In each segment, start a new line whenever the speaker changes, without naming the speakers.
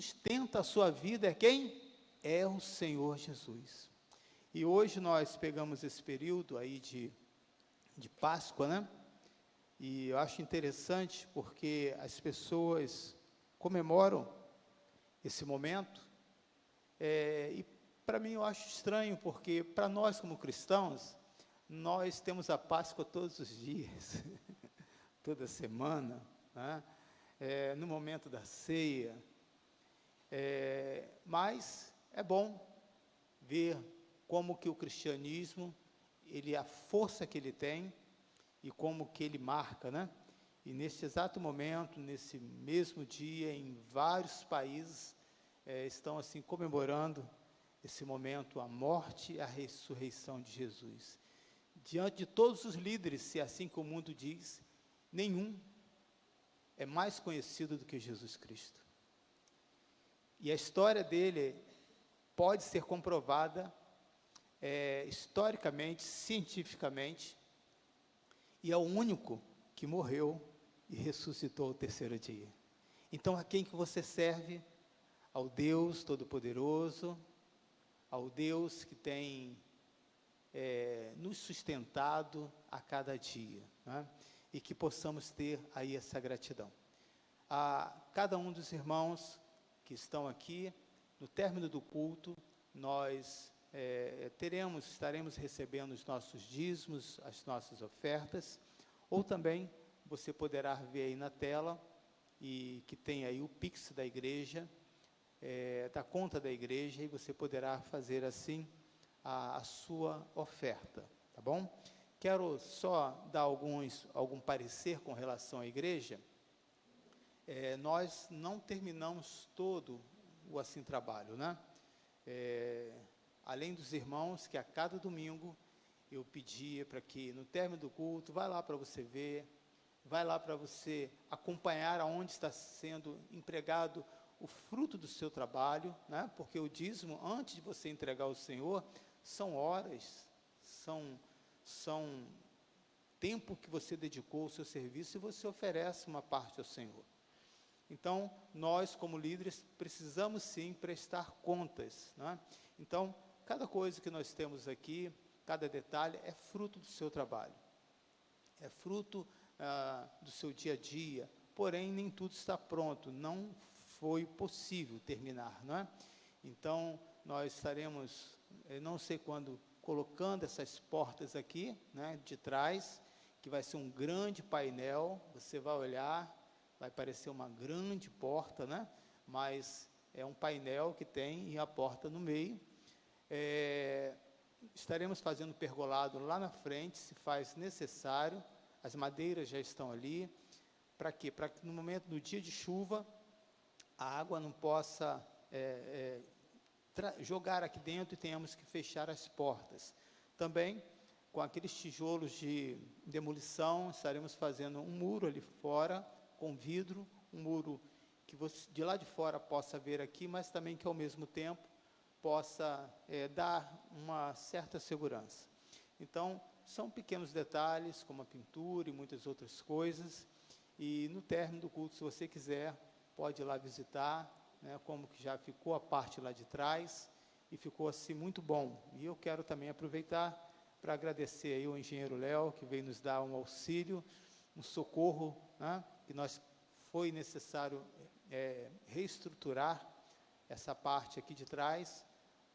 sustenta a sua vida é quem? É o Senhor Jesus. E hoje nós pegamos esse período aí de Páscoa, né? E eu acho interessante porque as pessoas comemoram esse momento, e para mim eu acho estranho, porque para nós como cristãos, nós temos a Páscoa todos os dias, toda semana, né? No momento da ceia, mas é bom ver como que o cristianismo, a força que ele tem, e como que ele marca, né? E neste exato momento, nesse mesmo dia, em vários países, estão assim comemorando esse momento, a morte e a ressurreição de Jesus. Diante de todos os líderes, se é assim que o mundo diz, nenhum é mais conhecido do que Jesus Cristo. E a história dele pode ser comprovada historicamente, cientificamente, e é o único que morreu e ressuscitou ao terceiro dia. Então, a quem que você serve? Ao Deus Todo-Poderoso, ao Deus que tem nos sustentado a cada dia, né? E que possamos ter aí essa gratidão. A cada um dos irmãos que estão aqui, no término do culto, nós estaremos recebendo os nossos dízimos, as nossas ofertas, ou também você poderá ver aí na tela, e que tem aí o Pix da igreja, da conta da igreja, e você poderá fazer assim a sua oferta, tá bom? Quero só dar algum parecer com relação à igreja. Nós não terminamos todo o assim trabalho, né? Além dos irmãos, que a cada domingo eu pedia para que no término do culto, vai lá para você ver, vai lá para você acompanhar aonde está sendo empregado o fruto do seu trabalho, né? Porque o dízimo, antes de você entregar ao Senhor, são horas, são tempo que você dedicou ao seu serviço, e você oferece uma parte ao Senhor. Então, nós como líderes precisamos sim prestar contas, né? Então, cada coisa que nós temos aqui, cada detalhe é fruto do seu trabalho, é fruto do seu dia a dia, porém nem tudo está pronto, não foi possível terminar, não é? Então, nós estaremos, não sei quando, colocando essas portas aqui, né, de trás, que vai ser um grande painel, você vai olhar, vai parecer uma grande porta, né? Mas é um painel que tem e a porta no meio. Estaremos fazendo pergolado lá na frente, se faz necessário, as madeiras já estão ali. Para quê? Para que no dia de chuva, a água não possa jogar aqui dentro e tenhamos que fechar as portas. Também, com aqueles tijolos de demolição, estaremos fazendo um muro ali fora, com vidro, um muro que você de lá de fora possa ver aqui, mas também que ao mesmo tempo possa dar uma certa segurança. Então, são pequenos detalhes, como a pintura e muitas outras coisas, e no término do culto, se você quiser, pode ir lá visitar, né, como que já ficou a parte lá de trás, e ficou assim muito bom. E eu quero também aproveitar para agradecer aí o engenheiro Léo, que veio nos dar um auxílio, um socorro, né, que foi necessário reestruturar essa parte aqui de trás,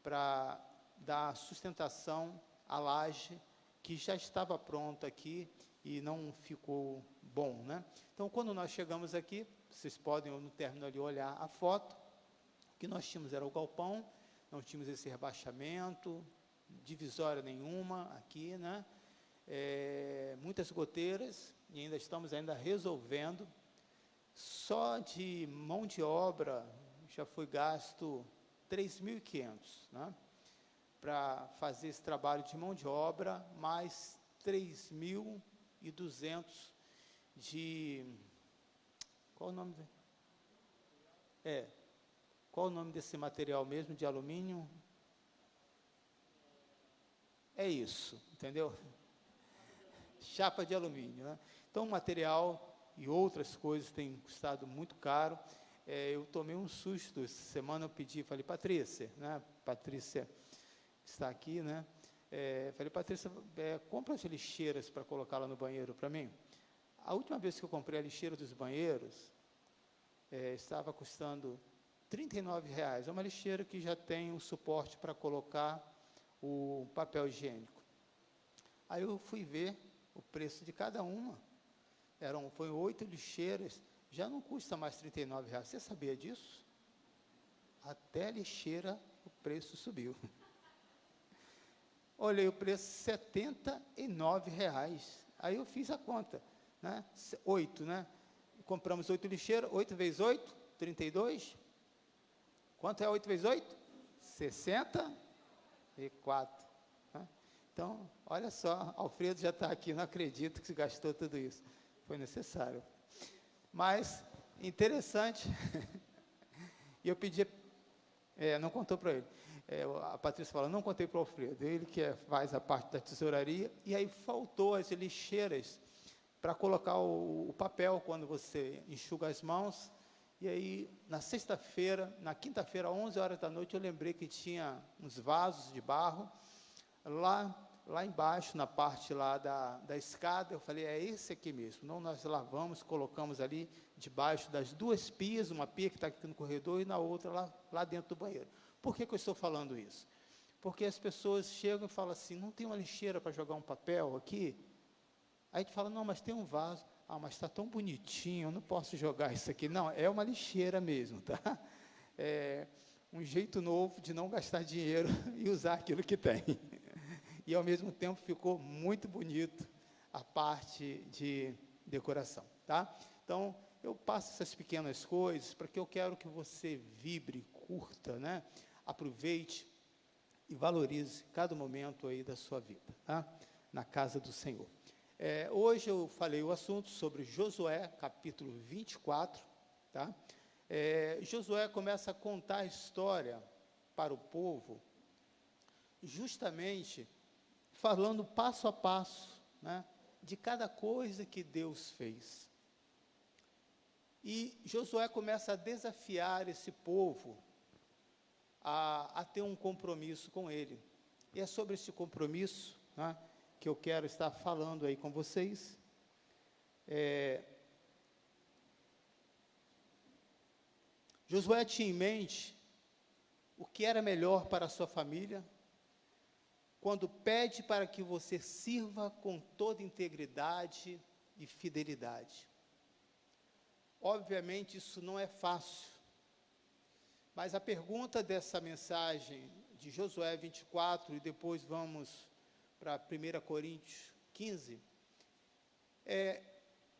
para dar sustentação à laje, que já estava pronta aqui, e não ficou bom, né? Então, quando nós chegamos aqui, vocês podem, no término ali, olhar a foto, o que nós tínhamos era o galpão, não tínhamos esse rebaixamento, divisória nenhuma aqui, né? Muitas goteiras, e ainda estamos resolvendo. Só de mão de obra já foi gasto 3.500, né? Para fazer esse trabalho de mão de obra, mais 3.200 de... Qual o nome? Qual o nome desse material mesmo, de alumínio? É isso, entendeu? Chapa de alumínio, né? Então, o material e outras coisas têm custado muito caro. eu tomei um susto. Essa semana eu pedi, falei, Patrícia, né? Patrícia está aqui, né? Falei, Patrícia, compra as lixeiras para colocar lá no banheiro para mim. A última vez que eu comprei a lixeira dos banheiros, estava custando R$ 39. É uma lixeira que já tem um suporte para colocar o papel higiênico. Aí eu fui ver o preço de cada uma. Foi 8 lixeiras, já não custa mais R$ 39. Você sabia disso? Até a lixeira o preço subiu. Olhei o preço, R$ 79. Aí eu fiz a conta, né? 8, né? Compramos 8 lixeiras, 8 vezes 8, 32. Quanto é 8 vezes 8? 64. Né? Então, olha só, Alfredo já está aqui, não acredito que se gastou tudo isso. Foi necessário. Mas, interessante, e eu pedi, não contou para ele. A Patrícia falou, não contei para o Alfredo, ele que faz a parte da tesouraria, e aí faltou as lixeiras para colocar o papel quando você enxuga as mãos. E aí, na sexta-feira, na quinta-feira, às 11 horas da noite, eu lembrei que tinha uns vasos de barro lá embaixo, na parte lá da escada. Eu falei, é esse aqui mesmo. Não, nós lavamos, colocamos ali debaixo das 2 pias, uma pia que está aqui no corredor e na outra lá dentro do banheiro. Por que eu estou falando isso? Porque as pessoas chegam e falam assim, não tem uma lixeira para jogar um papel aqui? Aí a gente fala, não, mas tem um vaso. Ah, mas está tão bonitinho, eu não posso jogar isso aqui. Não, é uma lixeira mesmo, tá? É um jeito novo de não gastar dinheiro e usar aquilo que tem. E, ao mesmo tempo, ficou muito bonito a parte de decoração, tá? Então, eu passo essas pequenas coisas, porque eu quero que você vibre, curta, né? Aproveite e valorize cada momento aí da sua vida, tá? Na casa do Senhor. Hoje eu falei o assunto sobre Josué, capítulo 24, tá? Josué começa a contar a história para o povo, justamente falando passo a passo, né, de cada coisa que Deus fez. E Josué começa a desafiar esse povo a ter um compromisso com ele. E é sobre esse compromisso, né, que eu quero estar falando aí com vocês. Josué tinha em mente o que era melhor para a sua família, quando pede para que você sirva com toda integridade e fidelidade. Obviamente isso não é fácil, mas a pergunta dessa mensagem de Josué 24, e depois vamos para 1 Coríntios 15, é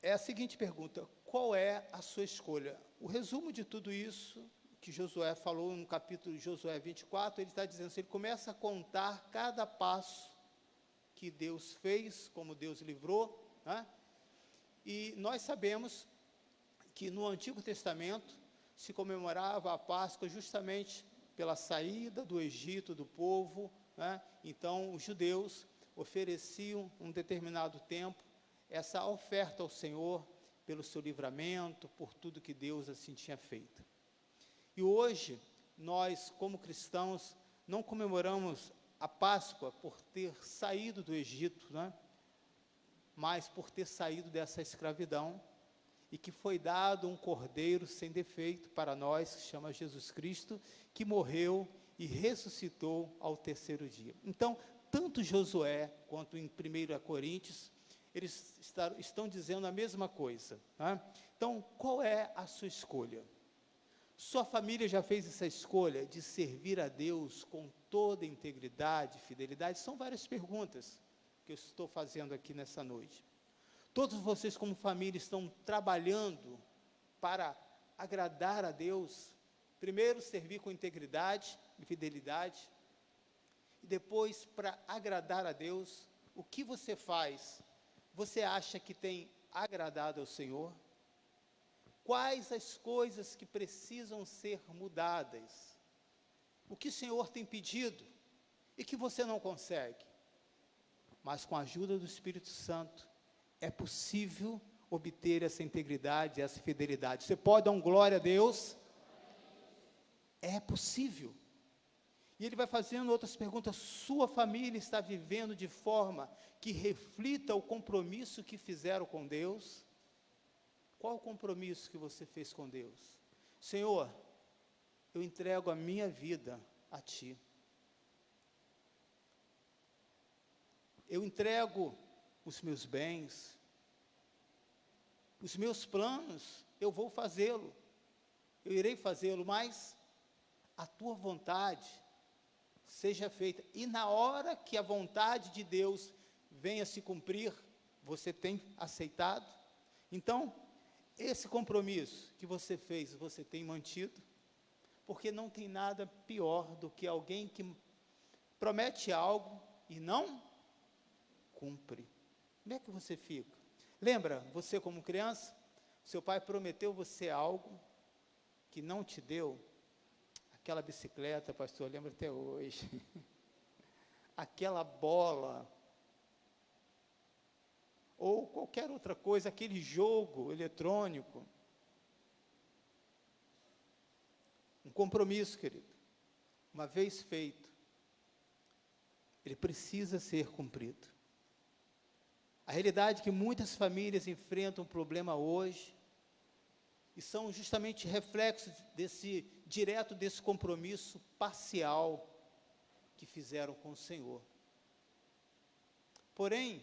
a seguinte pergunta: qual é a sua escolha? O resumo de tudo isso que Josué falou no capítulo de Josué 24, ele está dizendo assim, ele começa a contar cada passo que Deus fez, como Deus livrou, né? E nós sabemos que no Antigo Testamento se comemorava a Páscoa justamente pela saída do Egito do povo, né? Então os judeus ofereciam um determinado tempo essa oferta ao Senhor pelo seu livramento, por tudo que Deus assim tinha feito. E hoje, nós como cristãos, não comemoramos a Páscoa por ter saído do Egito, né? Mas por ter saído dessa escravidão, e que foi dado um cordeiro sem defeito para nós, que se chama Jesus Cristo, que morreu e ressuscitou ao 3º dia. Então, tanto Josué quanto em 1 Coríntios, eles estão dizendo a mesma coisa, né? Então, qual é a sua escolha? Sua família já fez essa escolha de servir a Deus com toda integridade e fidelidade? São várias perguntas que eu estou fazendo aqui nessa noite. Todos vocês como família estão trabalhando para agradar a Deus? Primeiro, servir com integridade e fidelidade, e depois, para agradar a Deus, o que você faz? Você acha que tem agradado ao Senhor? Quais as coisas que precisam ser mudadas? O que o Senhor tem pedido e que você não consegue? Mas com a ajuda do Espírito Santo, é possível obter essa integridade, essa fidelidade. Você pode dar um glória a Deus? É possível. E ele vai fazendo outras perguntas. Sua família está vivendo de forma que reflita o compromisso que fizeram com Deus? Qual o compromisso que você fez com Deus? Senhor, eu entrego a minha vida a Ti. Eu entrego os meus bens, os meus planos, eu vou fazê-lo. Eu irei fazê-lo, mas a Tua vontade seja feita. E na hora que a vontade de Deus venha se cumprir, você tem aceitado? Então, esse compromisso que você fez, você tem mantido? Porque não tem nada pior do que alguém que promete algo e não cumpre. Como é que você fica? Lembra, você como criança, seu pai prometeu você algo que não te deu? Aquela bicicleta, pastor, eu lembro até hoje. Aquela bola. Ou qualquer outra coisa, aquele jogo eletrônico. Um compromisso, querido. Uma vez feito, ele precisa ser cumprido. A realidade é que muitas famílias enfrentam um problema hoje, e são justamente reflexos direto desse compromisso parcial que fizeram com o Senhor. Porém,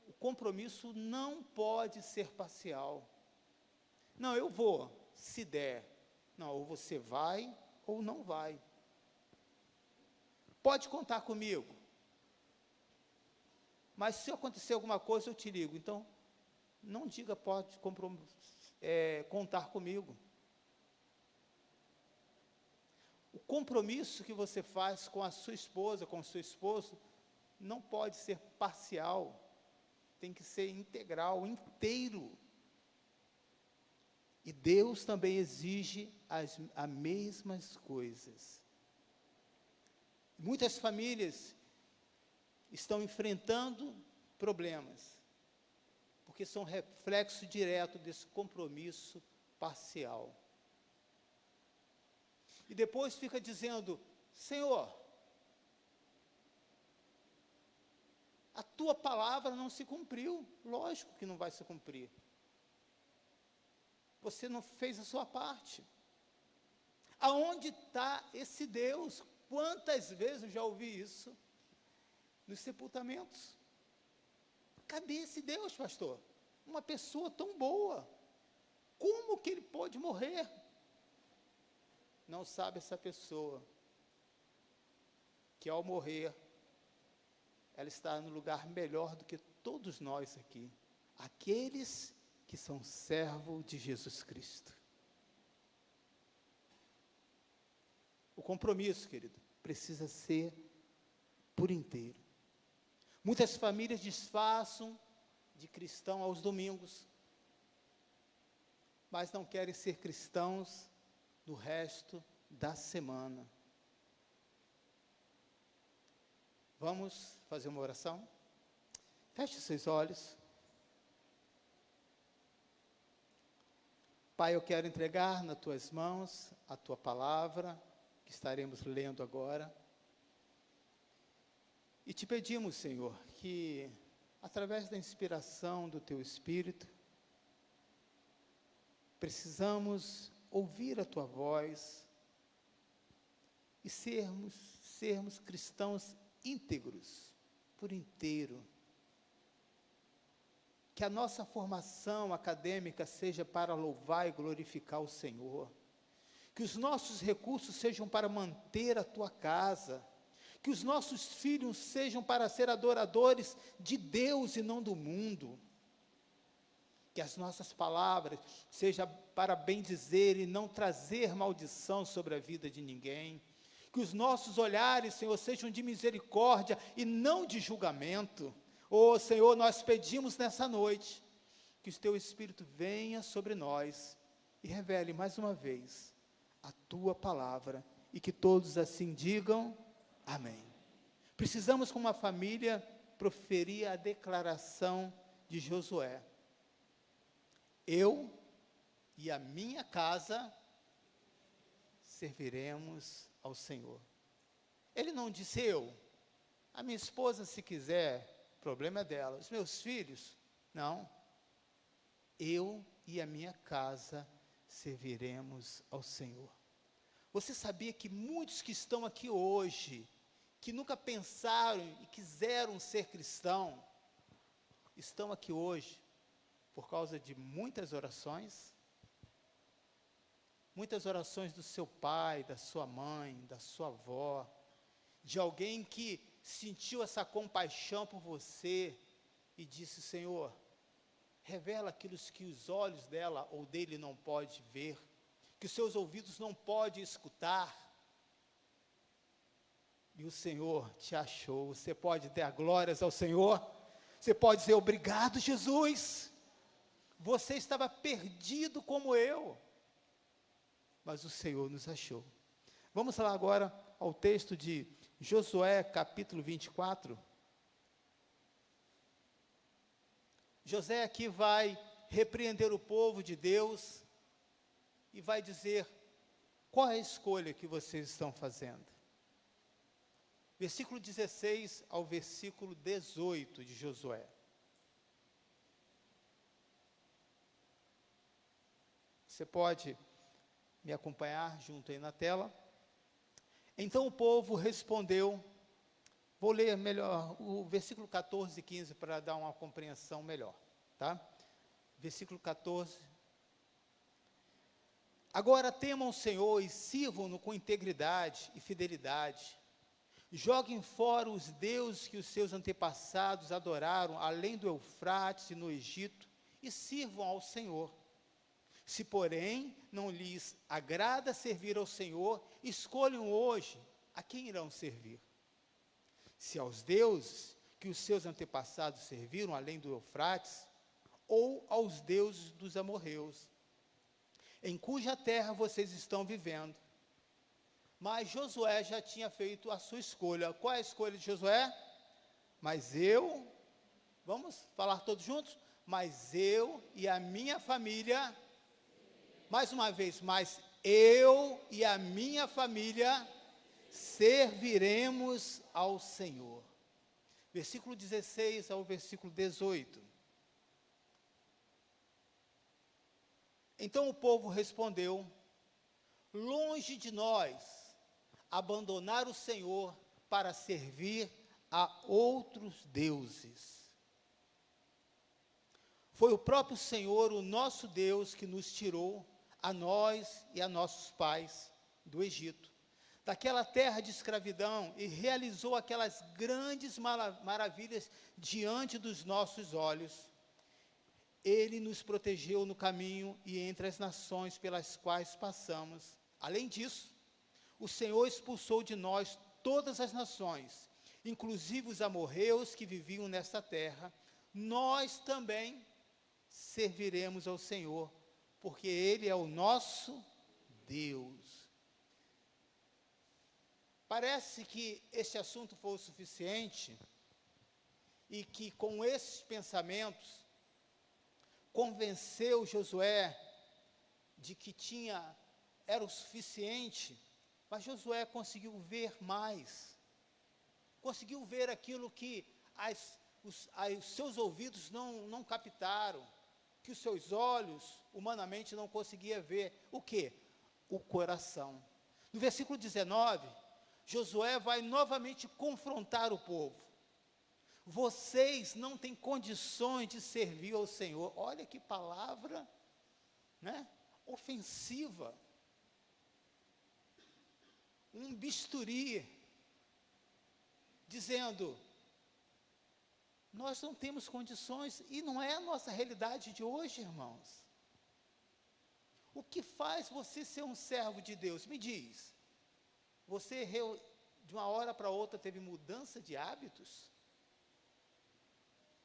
o compromisso não pode ser parcial. Não, eu vou, se der. Não, ou você vai, ou não vai. Pode contar comigo. Mas se acontecer alguma coisa, eu te ligo. Então, não diga pode contar comigo. O compromisso que você faz com a sua esposa, com o seu esposo, não pode ser parcial. Tem que ser integral, inteiro. E Deus também exige as mesmas coisas. Muitas famílias estão enfrentando problemas, porque são reflexo direto desse compromisso parcial. E depois fica dizendo, Senhor, a Tua palavra não se cumpriu. Lógico que não vai se cumprir. Você não fez a sua parte. Aonde está esse Deus? Quantas vezes eu já ouvi isso? Nos sepultamentos. Cadê esse Deus, pastor? Uma pessoa tão boa. Como que ele pode morrer? Não sabe essa pessoa que ao morrer, ela está no lugar melhor do que todos nós aqui. Aqueles que são servos de Jesus Cristo. O compromisso, querido, precisa ser por inteiro. Muitas famílias disfarçam de cristão aos domingos, mas não querem ser cristãos no resto da semana. Vamos fazer uma oração? Feche seus olhos. Pai, eu quero entregar nas Tuas mãos a Tua palavra, que estaremos lendo agora. E te pedimos, Senhor, que através da inspiração do Teu Espírito, precisamos ouvir a Tua voz e sermos cristãos íntegros, por inteiro. Que a nossa formação acadêmica seja para louvar e glorificar o Senhor. Que os nossos recursos sejam para manter a Tua casa. Que os nossos filhos sejam para ser adoradores de Deus e não do mundo. Que as nossas palavras sejam para bendizer e não trazer maldição sobre a vida de ninguém. Que os nossos olhares, Senhor, sejam de misericórdia e não de julgamento. Oh, Senhor, nós pedimos nessa noite que o Teu Espírito venha sobre nós e revele mais uma vez a Tua palavra e que todos assim digam amém. Precisamos, como uma família, proferir a declaração de Josué. Eu e a minha casa serviremos ao Senhor. Ele não disse eu, a minha esposa se quiser, problema é dela, os meus filhos, não. Eu e a minha casa serviremos ao Senhor. Você sabia que muitos que estão aqui hoje, que nunca pensaram e quiseram ser cristão, estão aqui hoje por causa de muitas orações do seu pai, da sua mãe, da sua avó, de alguém que sentiu essa compaixão por você e disse: Senhor, revela aquilo que os olhos dela ou dele não pode ver, que os seus ouvidos não podem escutar. E o Senhor te achou. Você pode dar glórias ao Senhor? Você pode dizer: obrigado, Jesus. Você estava perdido como eu, mas o Senhor nos achou. Vamos lá agora ao texto de Josué, capítulo 24. José aqui vai repreender o povo de Deus e vai dizer qual é a escolha que vocês estão fazendo. Versículo 16 ao versículo 18 de Josué. Você pode me acompanhar junto aí na tela. Então o povo respondeu, vou ler melhor o versículo 14 e 15 para dar uma compreensão melhor, tá? Versículo 14. Agora temam o Senhor e sirvam-no com integridade e fidelidade. Joguem fora os deuses que os seus antepassados adoraram, além do Eufrates e no Egito, e sirvam ao Senhor. Se, porém, não lhes agrada servir ao Senhor, escolham hoje a quem irão servir. Se aos deuses que os seus antepassados serviram, além do Eufrates, ou aos deuses dos amorreus, em cuja terra vocês estão vivendo. Mas Josué já tinha feito a sua escolha. Qual é a escolha de Josué? Mas eu, vamos falar todos juntos? Mas eu e a minha família, mais uma vez, mas eu e a minha família serviremos ao Senhor. Versículo 16 ao versículo 18. Então o povo respondeu: longe de nós abandonar o Senhor para servir a outros deuses. Foi o próprio Senhor, o nosso Deus, que nos tirou, a nós e a nossos pais, do Egito, daquela terra de escravidão, e realizou aquelas grandes maravilhas diante dos nossos olhos. Ele nos protegeu no caminho e entre as nações pelas quais passamos. Além disso, o Senhor expulsou de nós todas as nações, inclusive os amorreus que viviam nesta terra. Nós também serviremos ao Senhor, porque Ele é o nosso Deus. Parece que esse assunto foi o suficiente, e que com esses pensamentos, convenceu Josué de que era o suficiente, mas Josué conseguiu ver mais, conseguiu ver aquilo que os seus ouvidos não captaram, que os seus olhos humanamente não conseguiam ver. O quê? O coração. No versículo 19, Josué vai novamente confrontar o povo. Vocês não têm condições de servir ao Senhor. Olha que palavra, né, ofensiva. Um bisturi, dizendo: nós não temos condições, e não é a nossa realidade de hoje, irmãos. O que faz você ser um servo de Deus? Me diz, você de uma hora para outra teve mudança de hábitos?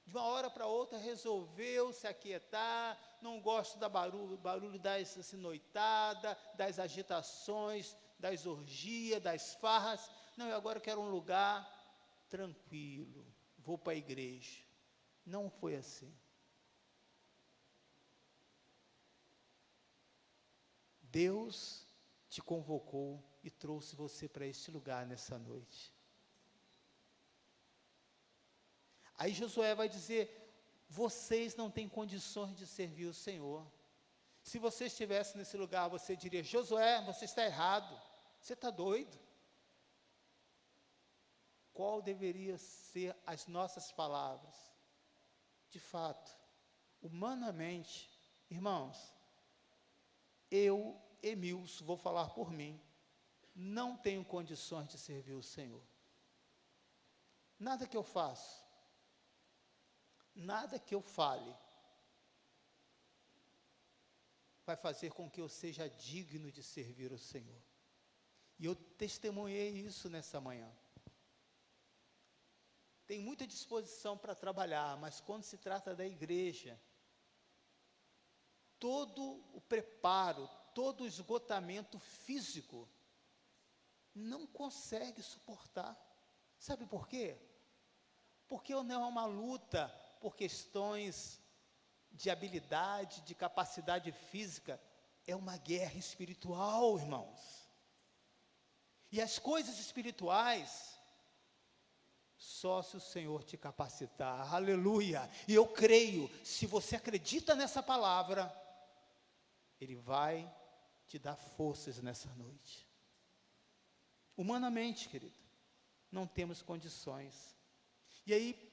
De uma hora para outra resolveu se aquietar, não gosto do barulho das noitadas, das agitações, das orgias, das farras. Não, eu agora quero um lugar tranquilo, vou para a igreja. Não foi assim. Deus te convocou e trouxe você para este lugar nessa noite. Aí Josué vai dizer: vocês não têm condições de servir o Senhor. Se você estivesse nesse lugar, você diria: Josué, você está errado, você está doido. Qual deveria ser as nossas palavras? De fato, humanamente, irmãos, eu, Emilson, vou falar por mim, não tenho condições de servir o Senhor. Nada que eu faço, nada que eu fale, vai fazer com que eu seja digno de servir o Senhor. E eu testemunhei isso nessa manhã. Tem muita disposição para trabalhar, mas quando se trata da igreja, todo o preparo, todo o esgotamento físico, não consegue suportar. Sabe por quê? Porque não é uma luta por questões de habilidade, de capacidade física, é uma guerra espiritual, irmãos. E as coisas espirituais, só se o Senhor te capacitar, aleluia. E eu creio, se você acredita nessa palavra, Ele vai te dar forças nessa noite. Humanamente, querido, não temos condições. E aí,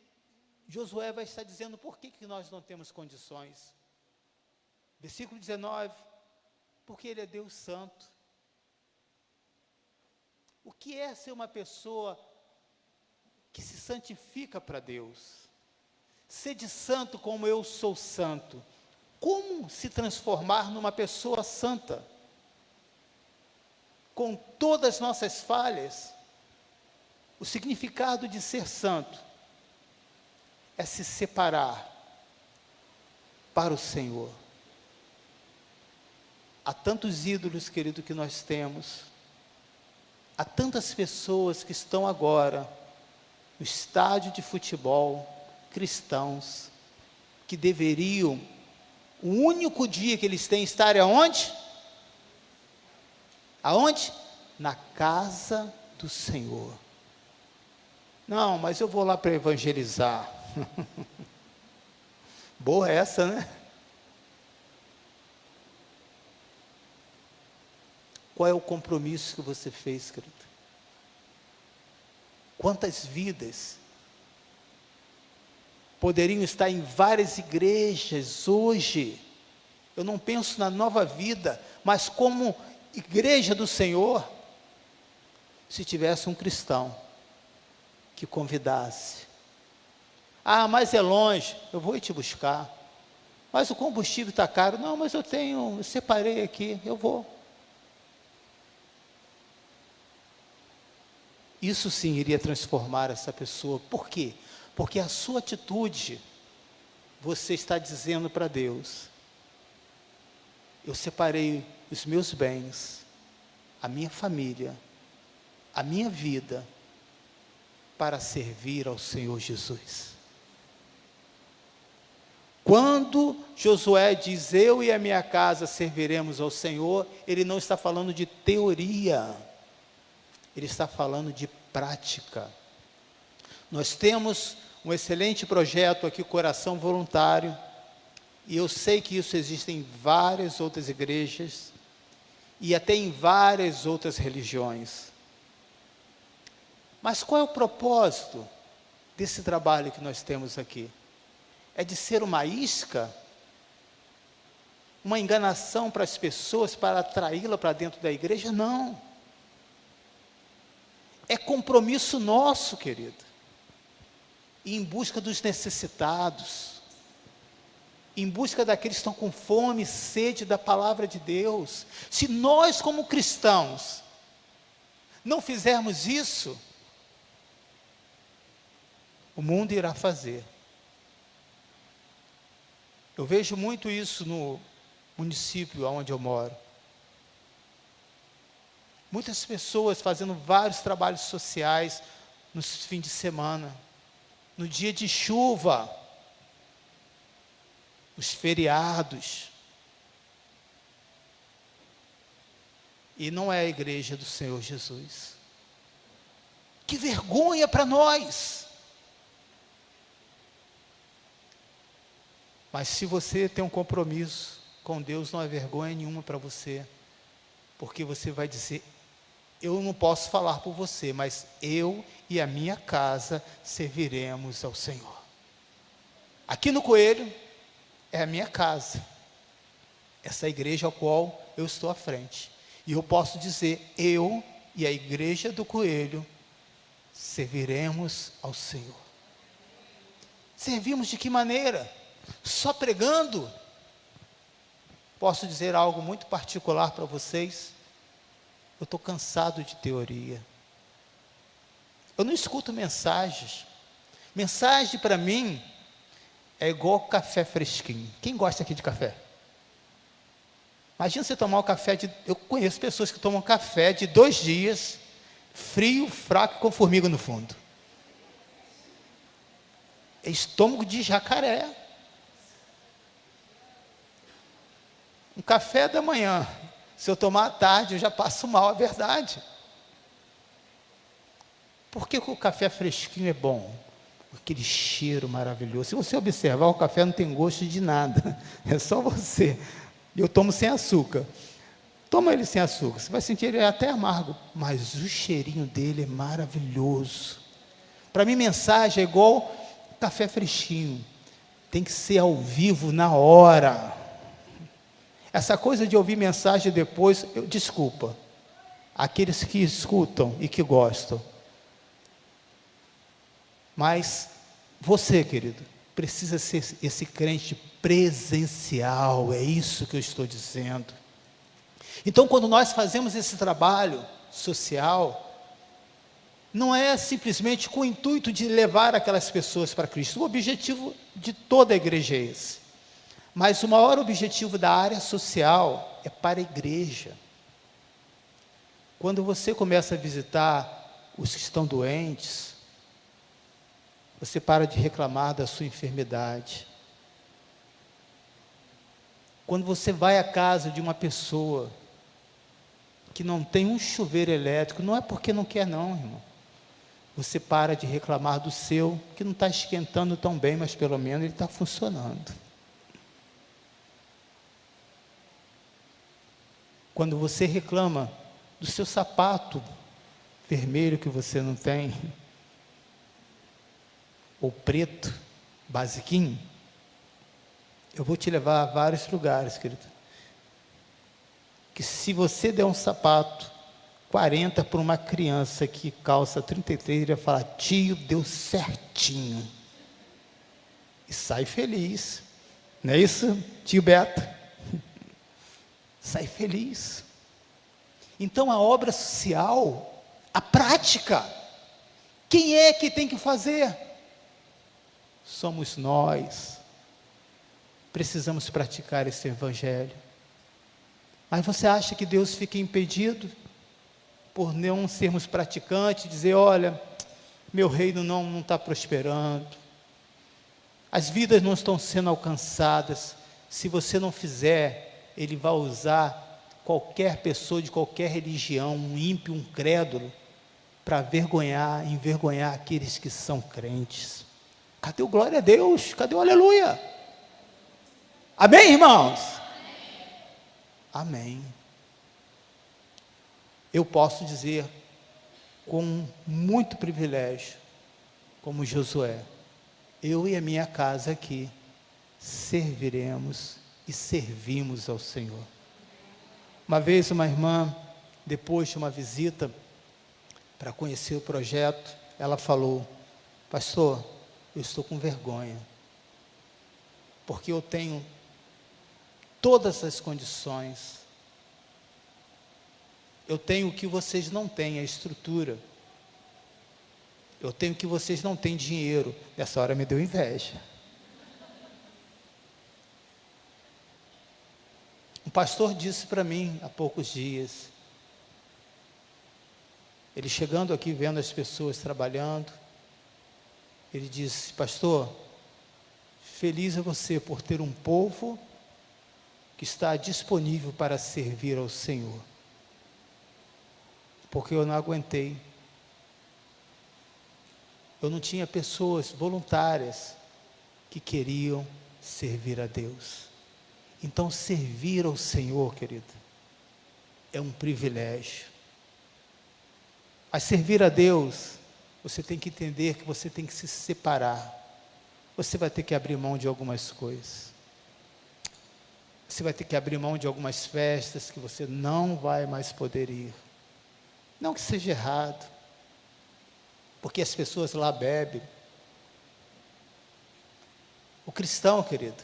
Josué vai estar dizendo por que nós não temos condições. Versículo 19, porque Ele é Deus Santo. O que é ser uma pessoa que se santifica para Deus? Sede santo como eu sou santo. Como se transformar numa pessoa santa? Com todas as nossas falhas, o significado de ser santo é se separar para o Senhor. Há tantos ídolos, querido, que nós temos. Há tantas pessoas que estão agora no estádio de futebol, cristãos, que deveriam, o único dia que eles têm, estar aonde? Aonde? Na casa do Senhor. Não, mas eu vou lá para evangelizar. Boa essa, né? Qual é o compromisso que você fez, querido? Quantas vidas poderiam estar em várias igrejas hoje? Eu não penso na Nova Vida, mas como igreja do Senhor, se tivesse um cristão que convidasse: ah, mas é longe, eu vou te buscar. Mas o combustível está caro. Não, mas eu separei aqui, eu vou. Isso sim iria transformar essa pessoa. Por quê? Porque a sua atitude, você está dizendo para Deus: eu separei os meus bens, a minha família, a minha vida, para servir ao Senhor Jesus. Quando Josué diz: eu e a minha casa serviremos ao Senhor, ele não está falando de teoria, ele está falando de prática. Nós temos um excelente projeto aqui, Coração Voluntário, e eu sei que isso existe em várias outras igrejas, e até em várias outras religiões. Mas qual é o propósito desse trabalho que nós temos aqui? É de ser uma isca, uma enganação para as pessoas, para atraí-la para dentro da igreja? Não. É compromisso nosso, querido, ir em busca dos necessitados, em busca daqueles que estão com fome e sede da palavra de Deus. Se nós, como cristãos, não fizermos isso, o mundo irá fazer. Eu vejo muito isso no município onde eu moro. Muitas pessoas fazendo vários trabalhos sociais nos fins de semana, no dia de chuva, nos feriados. e não é a igreja do Senhor Jesus. Que vergonha para nós! Mas se você tem um compromisso com Deus, não é vergonha nenhuma para você, porque você vai dizer: eu não posso falar por você, mas eu e a minha casa serviremos ao Senhor. Aqui no Coelho é a minha casa, essa igreja ao qual eu estou à frente, e eu posso dizer: eu e a igreja do Coelho serviremos ao Senhor. Servimos de que maneira? Só pregando? Posso dizer algo muito particular para vocês? Eu estou cansado de teoria. Eu não escuto mensagens. Mensagem para mim é igual café fresquinho. Quem gosta aqui de café? Imagina você tomar um café de... Eu conheço pessoas que tomam café de 2 dias, frio, fraco, com formiga no fundo. É estômago de jacaré. Um café da manhã, se eu tomar à tarde, eu já passo mal, é verdade. Por que o café fresquinho é bom? Aquele cheiro maravilhoso. Se você observar, o café não tem gosto de nada, é só você. Eu tomo sem açúcar. Toma ele sem açúcar, você vai sentir ele até amargo, mas o cheirinho dele é maravilhoso. Para mim, mensagem é igual café fresquinho, tem que ser ao vivo, na hora. Essa coisa de ouvir mensagem depois, desculpa, aqueles que escutam e que gostam. Mas você, querido, precisa ser esse crente presencial, é isso que eu estou dizendo. Então, quando nós fazemos esse trabalho social, não é simplesmente com o intuito de levar aquelas pessoas para Cristo. O objetivo de toda a igreja é esse. Mas o maior objetivo da área social é para a igreja. Quando você começa a visitar os que estão doentes, você para de reclamar da sua enfermidade. Quando você vai à casa de uma pessoa que não tem um chuveiro elétrico, não é porque não quer não, irmão. Você para de reclamar do seu, que não está esquentando tão bem, mas pelo menos ele está funcionando. Quando você reclama do seu sapato vermelho que você não tem, ou preto, basiquinho, eu vou te levar a vários lugares, querido. Que se você der um sapato 40 para uma criança que calça 33, ele vai falar: tio, deu certinho. E sai feliz. Não é isso, tio Beto? Sai feliz. Então a obra social, a prática, quem é que tem que fazer? Somos nós. Precisamos praticar esse evangelho. Mas você acha que Deus fica impedido por não sermos praticantes, dizer: olha, meu reino não está prosperando, as vidas não estão sendo alcançadas. Se você não fizer, Ele vai usar qualquer pessoa de qualquer religião, um ímpio, um crédulo, para envergonhar aqueles que são crentes. Cadê o glória a Deus? Cadê o aleluia? Amém, irmãos? Amém. Eu posso dizer com muito privilégio, como Josué: eu e a minha casa aqui serviremos e servimos ao Senhor. Uma vez uma irmã, depois de uma visita para conhecer o projeto, ela falou: pastor, eu estou com vergonha, porque eu tenho todas as condições, eu tenho o que vocês não têm, a estrutura, eu tenho o que vocês não têm, dinheiro. Nessa hora me deu inveja. Um pastor disse para mim há poucos dias, ele chegando aqui, vendo as pessoas trabalhando, ele disse: pastor, feliz é você por ter um povo que está disponível para servir ao Senhor. porque eu não aguentei. Eu não tinha pessoas voluntárias que queriam servir a Deus. Então, servir ao Senhor, querido, é um privilégio. Mas servir a Deus, você tem que entender que você tem que se separar. Você vai ter que abrir mão de algumas coisas. Você vai ter que abrir mão de algumas festas que você não vai mais poder ir. Não que seja errado, porque as pessoas lá bebem. O cristão, querido,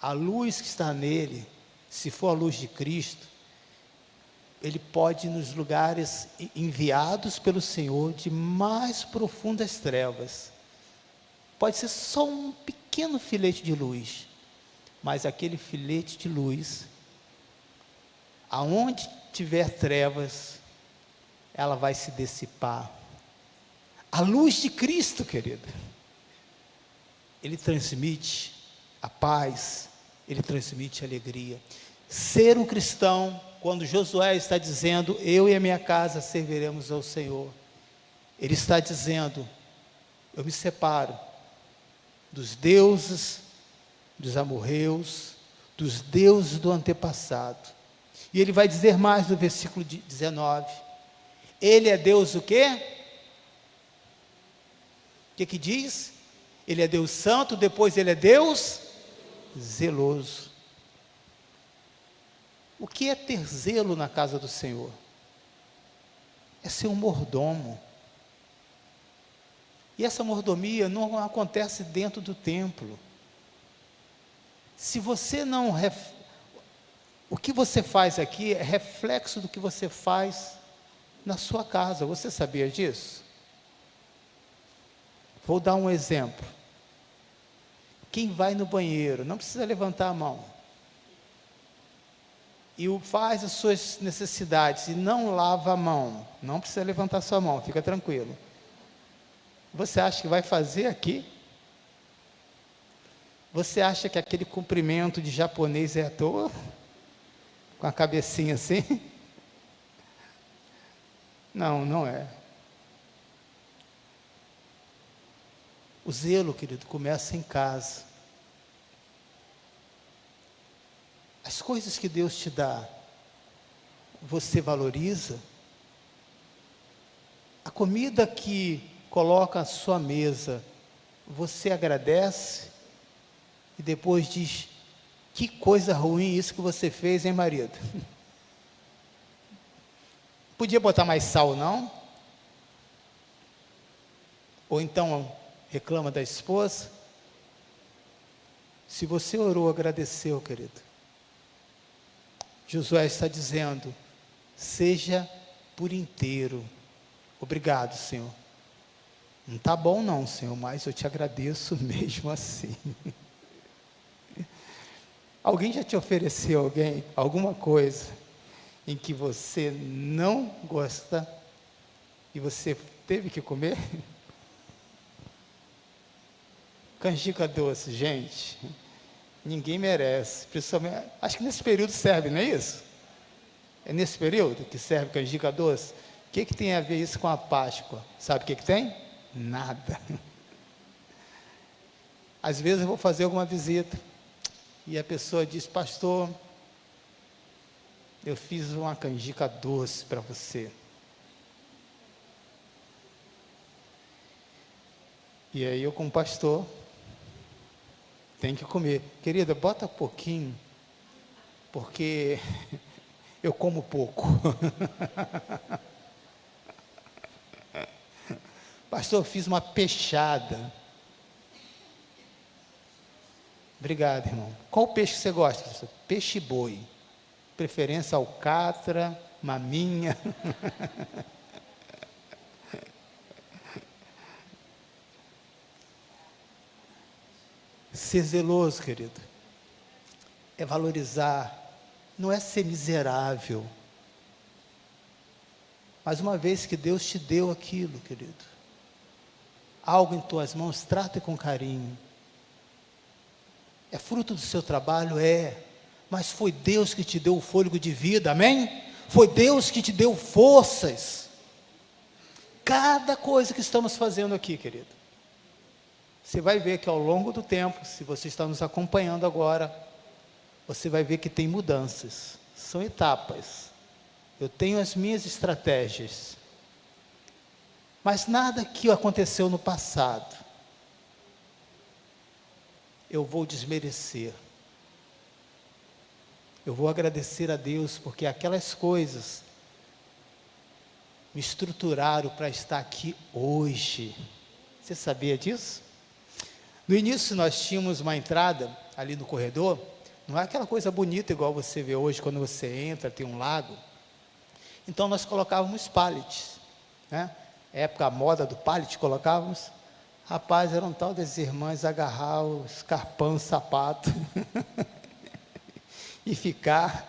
a luz que está nele, se for a luz de Cristo, ele pode ir nos lugares enviados pelo Senhor de mais profundas trevas. Pode ser só um pequeno filete de luz, mas aquele filete de luz, aonde tiver trevas, ela vai se dissipar. A luz de Cristo, querida, ele transmite a paz, ele transmite a alegria. Ser um cristão, quando Josué está dizendo, eu e a minha casa serviremos ao Senhor, ele está dizendo, eu me separo dos deuses, dos amorreus, dos deuses do antepassado. E ele vai dizer mais no versículo 19, ele é Deus o quê? O que diz? Ele é Deus santo, depois ele é Deus zeloso. O que é ter zelo na casa do Senhor? É ser um mordomo. E essa mordomia não acontece dentro do templo. Se você não... O que você faz aqui é reflexo do que você faz na sua casa. Você sabia disso? Vou dar um exemplo. Quem vai no banheiro, não precisa levantar a mão, e faz as suas necessidades e não lava a mão, não precisa levantar sua mão, fica tranquilo. Você acha que vai fazer aqui? Você acha que aquele cumprimento de japonês é à toa? Com a cabecinha assim? Não, não é. O zelo, querido, começa em casa. As coisas que Deus te dá, você valoriza? A comida que coloca à sua mesa, você agradece? E depois diz, que coisa ruim isso que você fez, hein, marido? Podia botar mais sal, não? Ou então reclama da esposa? Se você orou, agradeceu, querido. Josué está dizendo, seja por inteiro. Obrigado, Senhor. Não está bom não, Senhor, mas eu te agradeço mesmo assim. Alguém já te ofereceu alguma coisa em que você não gosta e você teve que comer? Canjica doce, gente, ninguém merece, principalmente, acho que nesse período serve, não é isso? É nesse período que serve canjica doce? O que tem a ver isso com a Páscoa? Sabe o que tem? Nada. Às vezes eu vou fazer alguma visita, e a pessoa diz, pastor, eu fiz uma canjica doce para você. E aí eu, como pastor, tem que comer. Querida, bota pouquinho, porque eu como pouco. Pastor, eu fiz uma peixada. Obrigado, irmão. Qual peixe que você gosta, pastor? Peixe boi. Preferência alcatra, maminha. Ser zeloso, querido, é valorizar, não é ser miserável. Mas uma vez que Deus te deu aquilo, querido, algo em tuas mãos, trata com carinho. É fruto do seu trabalho? É. Mas foi Deus que te deu o fôlego de vida, amém? Foi Deus que te deu forças. cada coisa que estamos fazendo aqui, querido. Você vai ver que ao longo do tempo, se você está nos acompanhando agora, você vai ver que tem mudanças, são etapas. Eu tenho as minhas estratégias, mas nada que aconteceu no passado eu vou desmerecer. Eu vou agradecer a Deus, porque aquelas coisas me estruturaram para estar aqui hoje. Você sabia disso? No início nós tínhamos uma entrada ali no corredor, não é aquela coisa bonita igual você vê hoje, quando você entra, tem um lago. Então nós colocávamos pallets, né? Época, a moda do pallet, colocávamos. Rapaz, era um tal das irmãs agarrar o escarpão, o sapato e ficar,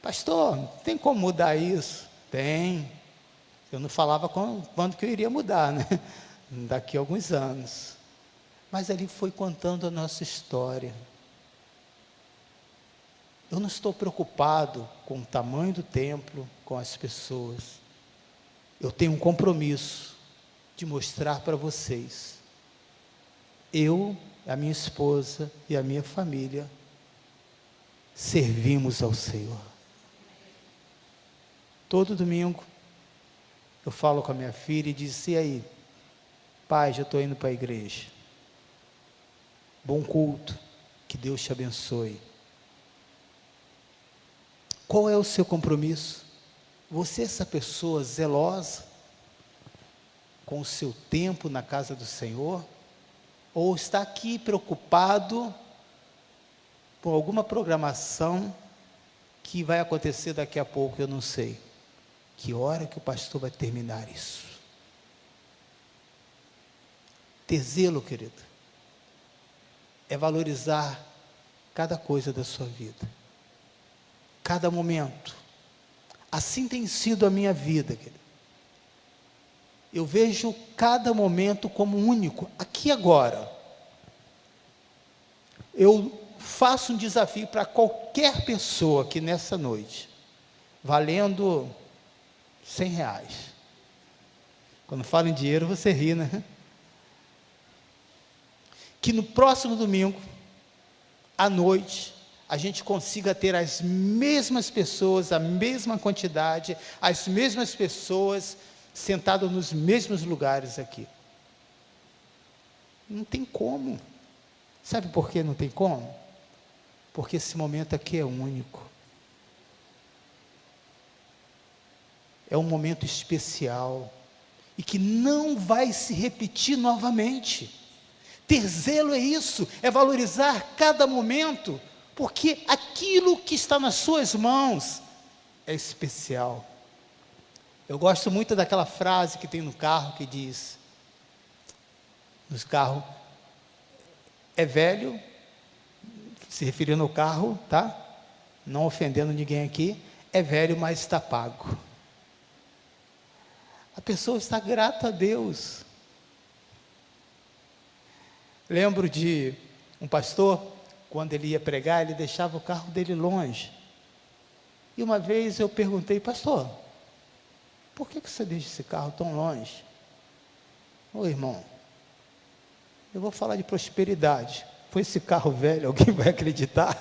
pastor, tem como mudar isso? Tem. Eu não falava quando que eu iria mudar, né? Daqui a alguns anos. Mas ali foi contando a nossa história. Eu não estou preocupado com o tamanho do templo, com as pessoas. Eu tenho um compromisso de mostrar para vocês. Eu, a minha esposa e a minha família servimos ao Senhor. Todo domingo eu falo com a minha filha e disse: e aí, pai, já estou indo para a igreja. Bom culto, que Deus te abençoe. Qual é o seu compromisso? Você é essa pessoa zelosa com o seu tempo na casa do Senhor? Ou está aqui preocupado com alguma programação que vai acontecer daqui a pouco, eu não sei. Que hora que o pastor vai terminar isso? Ter zelo, querido, é valorizar cada coisa da sua vida, cada momento. Assim tem sido a minha vida, querido. Eu vejo cada momento como único, aqui agora. Eu faço um desafio para qualquer pessoa que nessa noite, valendo R$100. Quando falo em dinheiro, você ri, né? Que no próximo domingo, à noite, a gente consiga ter as mesmas pessoas, a mesma quantidade, as mesmas pessoas sentadas nos mesmos lugares aqui. Não tem como. Sabe por que não tem como? Porque esse momento aqui é único. É um momento especial e que não vai se repetir novamente. Ter zelo é isso, é valorizar cada momento, porque aquilo que está nas suas mãos é especial. Eu gosto muito daquela frase que tem no carro, que diz, nos carros, é velho, se referindo ao carro, tá? Não ofendendo ninguém aqui, é velho, mas está pago. A pessoa está grata a Deus. Lembro de um pastor, quando ele ia pregar, ele deixava o carro dele longe. E uma vez eu perguntei: pastor, por que você deixa esse carro tão longe? Ô irmão, eu vou falar de prosperidade. Foi esse carro velho, alguém vai acreditar?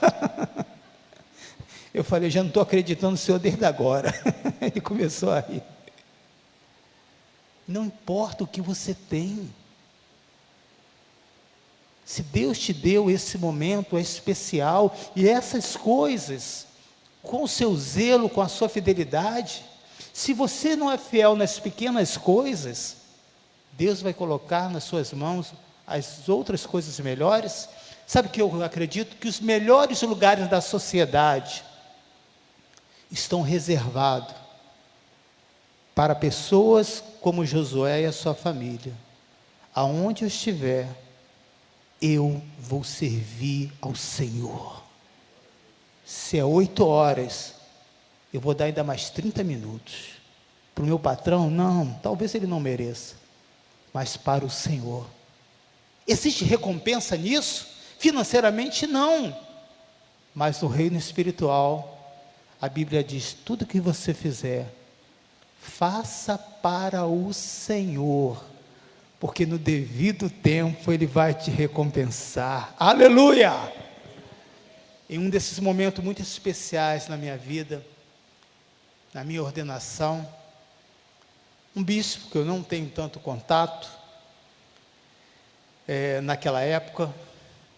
Eu falei: já não estou acreditando no senhor desde agora. Ele começou a rir. Não importa o que você tem. Se Deus te deu esse momento, é especial, e essas coisas, com o seu zelo, com a sua fidelidade, se você não é fiel nas pequenas coisas, Deus vai colocar nas suas mãos as outras coisas melhores. Sabe que eu acredito que os melhores lugares da sociedade estão reservados para pessoas como Josué e a sua família. Aonde eu estiver, eu vou servir ao Senhor. Se é 8 horas, eu vou dar ainda mais 30 minutos. Para o meu patrão, não, talvez ele não mereça, mas para o Senhor. Existe recompensa nisso? Financeiramente não, mas no reino espiritual, a Bíblia diz: tudo que você fizer, faça para o Senhor, porque no devido tempo Ele vai te recompensar. Aleluia! Em um desses momentos muito especiais na minha vida, na minha ordenação, um bispo que eu não tenho tanto contato, naquela época,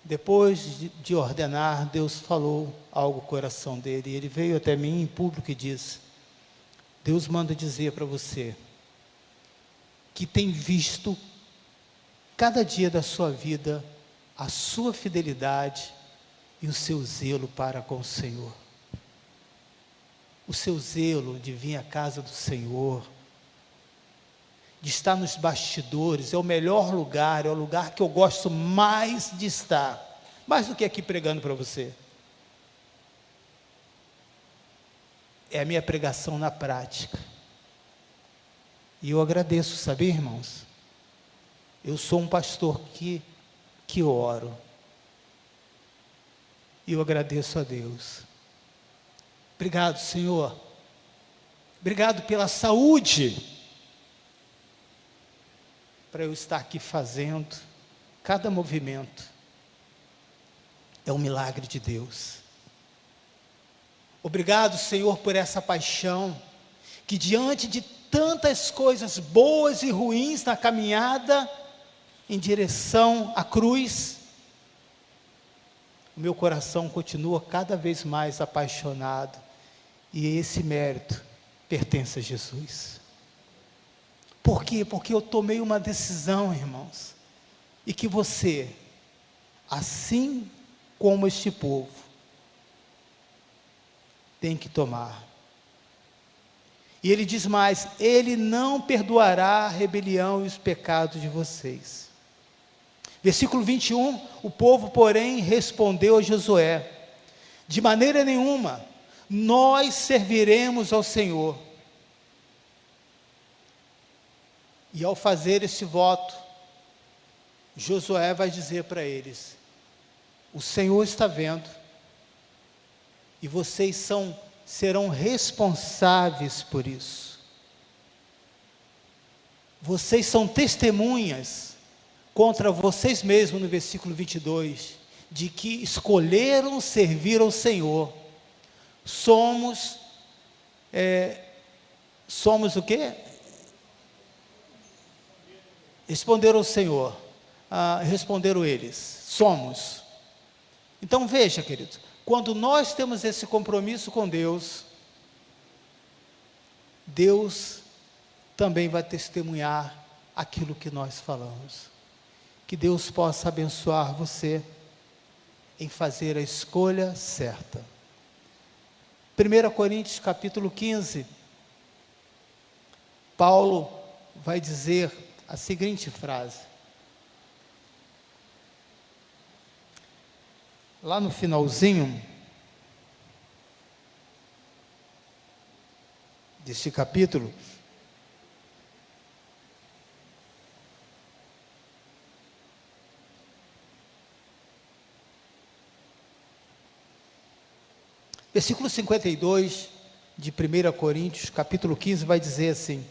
depois de ordenar, Deus falou algo no coração dele, e ele veio até mim em público e disse: Deus manda dizer para você, que tem visto, cada dia da sua vida, a sua fidelidade e o seu zelo para com o Senhor. O seu zelo de vir à casa do Senhor, de estar nos bastidores, é o melhor lugar, é o lugar que eu gosto mais de estar, mais do que aqui pregando para você. É a minha pregação na prática. E eu agradeço, sabe, irmãos? Eu sou um pastor que oro. E eu agradeço a Deus. Obrigado, Senhor. Obrigado pela saúde, para eu estar aqui fazendo cada movimento. É um milagre de Deus. Obrigado, Senhor, por essa paixão, que diante de tantas coisas boas e ruins na caminhada, em direção à cruz, o meu coração continua cada vez mais apaixonado, e esse mérito pertence a Jesus. Por quê? Porque eu tomei uma decisão, irmãos, e que você, assim como este povo, tem que tomar. E ele diz mais: Ele não perdoará a rebelião e os pecados de vocês. Versículo 21, o povo, porém, respondeu a Josué: de maneira nenhuma, nós serviremos ao Senhor. E ao fazer esse voto, Josué vai dizer para eles: o Senhor está vendo, e vocês serão responsáveis por isso. Vocês são testemunhas contra vocês mesmos, no versículo 22, de que escolheram servir ao Senhor. Somos o quê? Responderam ao Senhor, responderam eles: somos. Então veja, queridos, quando nós temos esse compromisso com Deus, Deus também vai testemunhar aquilo que nós falamos. Que Deus possa abençoar você em fazer a escolha certa. 1 Coríntios capítulo 15, Paulo vai dizer a seguinte frase, lá no finalzinho deste capítulo: versículo 52 de 1 Coríntios, capítulo 15, vai dizer assim: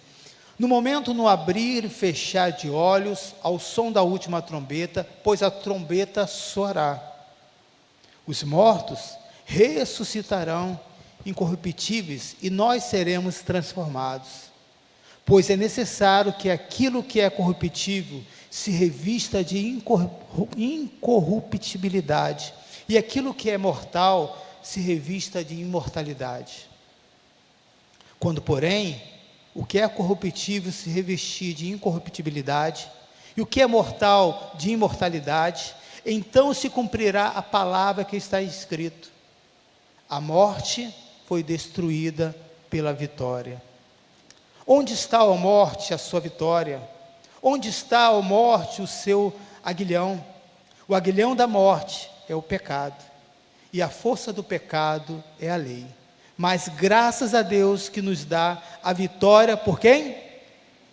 no momento, no abrir e fechar de olhos, ao som da última trombeta, pois a trombeta soará. Os mortos ressuscitarão incorruptíveis, e nós seremos transformados. Pois é necessário que aquilo que é corruptível se revista de incorruptibilidade, e aquilo que é mortal se revista de imortalidade. Quando, porém, o que é corruptível se revestir de incorruptibilidade, e o que é mortal de imortalidade, então se cumprirá a palavra que está escrito: a morte foi destruída pela vitória. Onde está, ó morte, a sua vitória? Onde está, ó morte, o seu aguilhão? O aguilhão da morte é o pecado, e a força do pecado é a lei. Mas graças a Deus que nos dá a vitória por quem?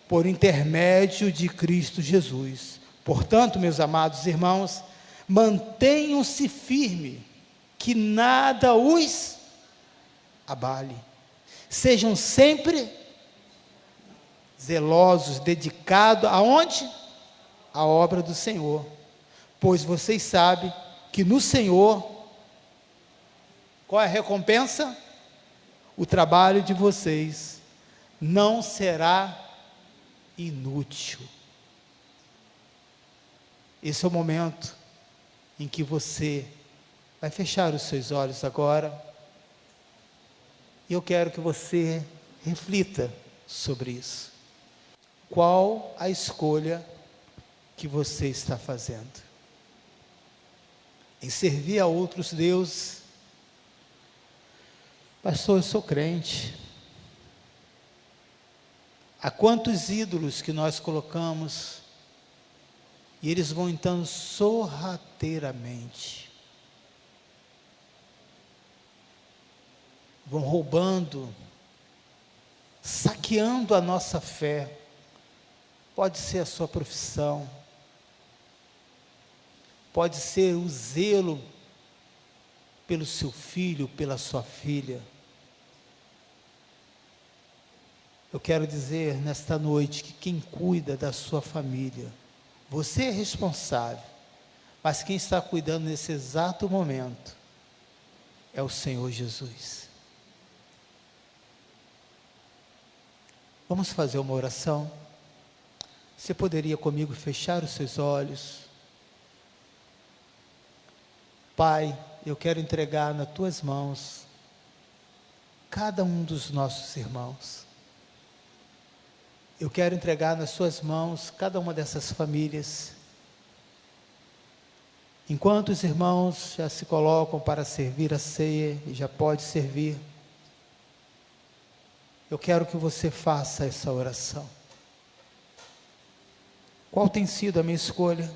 Por intermédio de Cristo Jesus. Portanto, meus amados irmãos, mantenham-se firmes, que nada os abale. Sejam sempre zelosos, dedicados, aonde? A obra do Senhor. Pois vocês sabem que no Senhor, qual é a recompensa? O trabalho de vocês não será inútil. Esse é o momento em que você vai fechar os seus olhos agora. E eu quero que você reflita sobre isso. Qual a escolha que você está fazendo? Em servir a outros deuses? Pastor, eu sou crente. Há quantos ídolos que nós colocamos e eles vão então sorrateiramente, vão roubando, saqueando a nossa fé. Pode ser a sua profissão, pode ser o zelo pelo seu filho, pela sua filha. Eu quero dizer nesta noite que quem cuida da sua família, você é responsável, mas quem está cuidando nesse exato momento é o Senhor Jesus. Vamos fazer uma oração? Você poderia comigo fechar os seus olhos? Pai, eu quero entregar nas tuas mãos cada um dos nossos irmãos. Eu quero entregar nas suas mãos cada uma dessas famílias. Enquanto os irmãos já se colocam para servir a ceia e já pode servir, eu quero que você faça essa oração. Qual tem sido a minha escolha?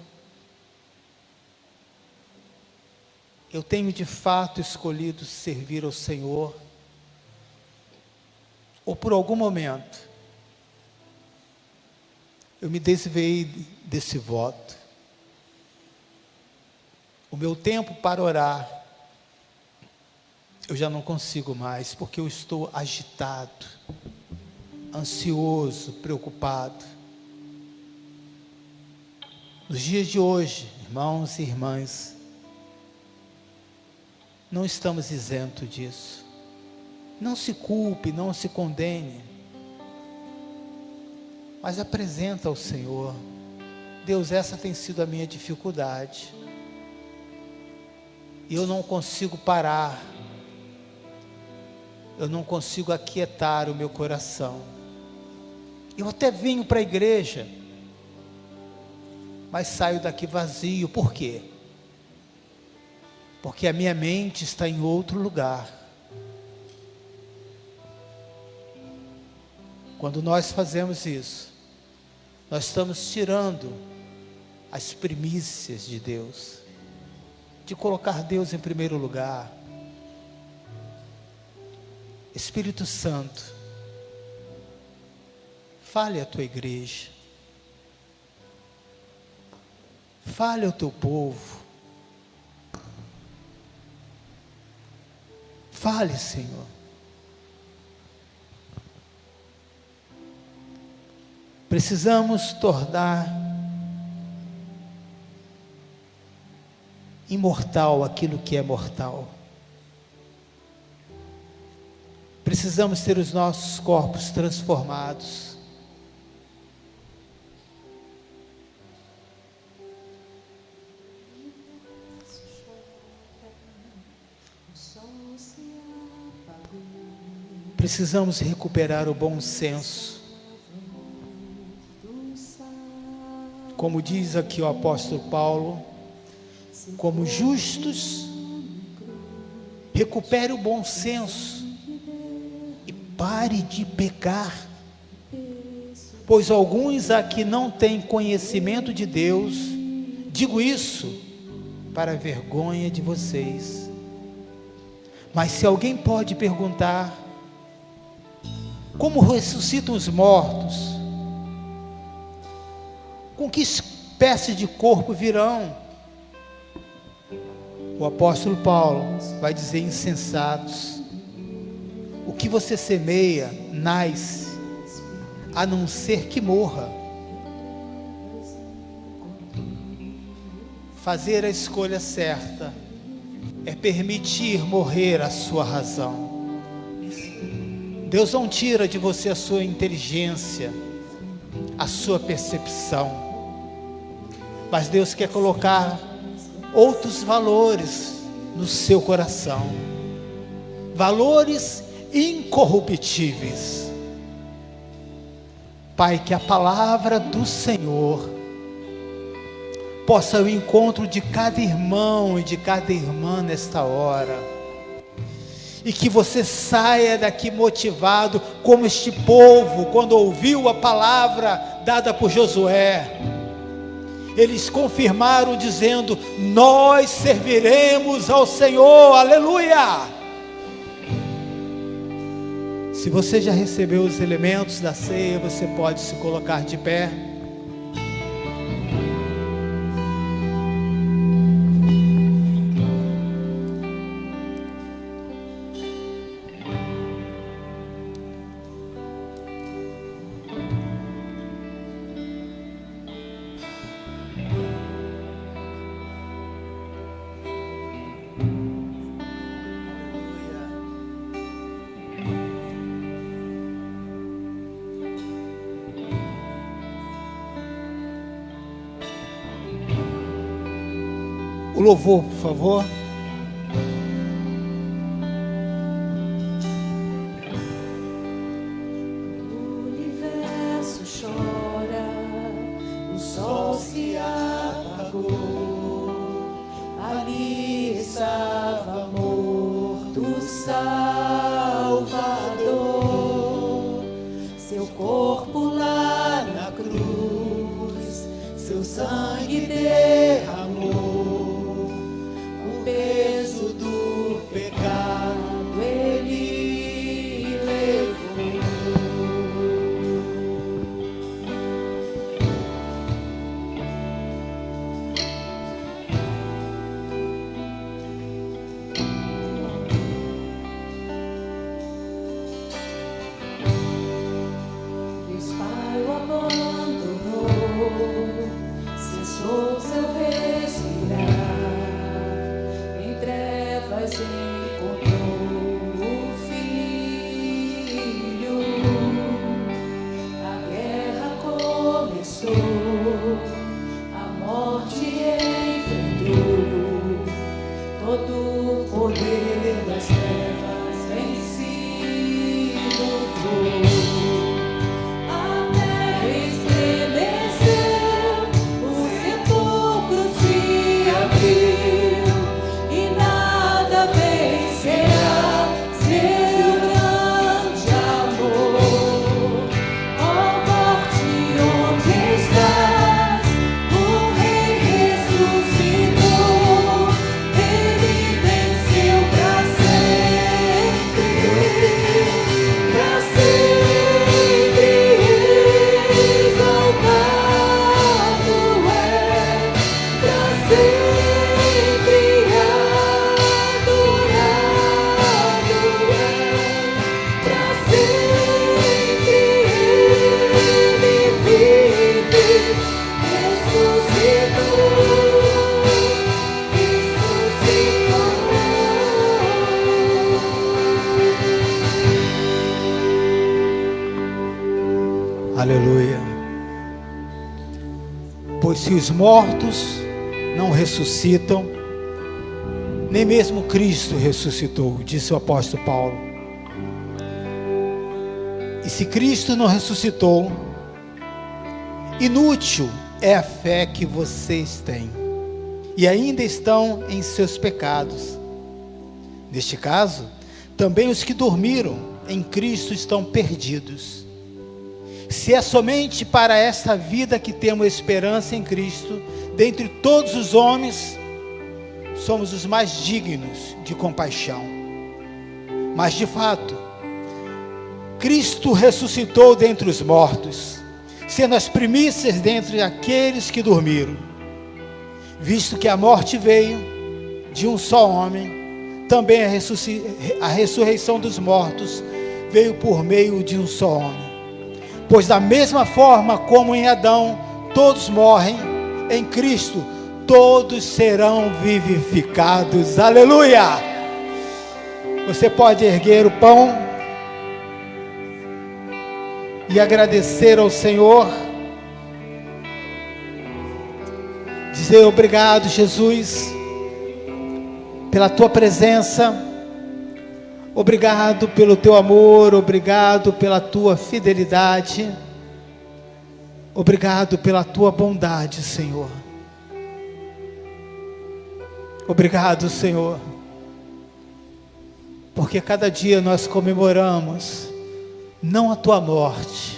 Eu tenho de fato escolhido servir ao Senhor? Ou por algum momento eu me desviei desse voto? O meu tempo para orar, eu já não consigo mais, porque eu estou agitado, ansioso, preocupado. Nos dias de hoje, irmãos e irmãs, não estamos isentos disso. Não se culpe, não se condene, mas apresenta ao Senhor: Deus, essa tem sido a minha dificuldade, e eu não consigo parar, eu não consigo aquietar o meu coração. Eu até venho para a igreja, mas saio daqui vazio. Por quê? Porque a minha mente está em outro lugar. Quando nós fazemos isso, nós estamos tirando as primícias de Deus, de colocar Deus em primeiro lugar. Espírito Santo, fale à tua igreja, fale ao teu povo, fale, Senhor. Precisamos tornar imortal aquilo que é mortal. Precisamos ter os nossos corpos transformados. Precisamos recuperar o bom senso. Como diz aqui o apóstolo Paulo, como justos, recupere o bom senso e pare de pecar, pois alguns aqui não têm conhecimento de Deus. Digo isso para a vergonha de vocês. Mas se alguém pode perguntar: como ressuscitam os mortos? Com que espécie de corpo virão? O apóstolo Paulo vai dizer: insensatos. O que você semeia, nasce. a não ser que morra. Fazer a escolha certa é permitir morrer a sua razão. Deus não tira de você a sua inteligência, a sua percepção, mas Deus quer colocar outros valores no seu coração, valores incorruptíveis. Pai, que a palavra do Senhor possa ir ao encontro de cada irmão e de cada irmã nesta hora, e que você saia daqui motivado, como este povo, quando ouviu a palavra dada por Josué. Eles confirmaram dizendo: nós serviremos ao Senhor, aleluia. Se você já recebeu os elementos da ceia, você pode se colocar de pé. O louvor, por favor.
O universo chora, o sol se apagou. Ali estava morto o Salvador. Seu corpo lá na cruz, seu sangue derramou. O peso do pecado ele levou. Deus Pai o abandonou, cessou seu respirar. Em trevas encontrou o Filho. A guerra começou, a morte enfrentou. Todo o poder das trevas vencido foi. A terra estremeceu, o sepulcro se abriu. E nada vencerá seu grande amor. Ó morte, onde estás? O Rei ressuscitou. Ele venceu pra sempre. Pra sempre exaltado é. Pra sempre adorado é. Pra sempre ele vive, ressuscitou.
Aleluia. Pois se os mortos não ressuscitam, nem mesmo Cristo ressuscitou, disse o apóstolo Paulo. E se Cristo não ressuscitou, inútil é a fé que vocês têm, e ainda estão em seus pecados. Neste caso, também os que dormiram em Cristo estão perdidos. Se é somente para esta vida que temos esperança em Cristo, dentre todos os homens, somos os mais dignos de compaixão. Mas de fato, Cristo ressuscitou dentre os mortos, sendo as primícias dentre aqueles que dormiram. Visto que a morte veio de um só homem, também a ressurreição dos mortos veio por meio de um só homem. Pois da mesma forma como em Adão todos morrem, em Cristo todos serão vivificados. Aleluia! Você pode erguer o pão e agradecer ao Senhor. Dizer obrigado, Jesus, pela tua presença. Obrigado pelo teu amor, obrigado pela tua fidelidade, obrigado pela tua bondade, Senhor. Obrigado, Senhor, porque cada dia nós comemoramos não a tua morte,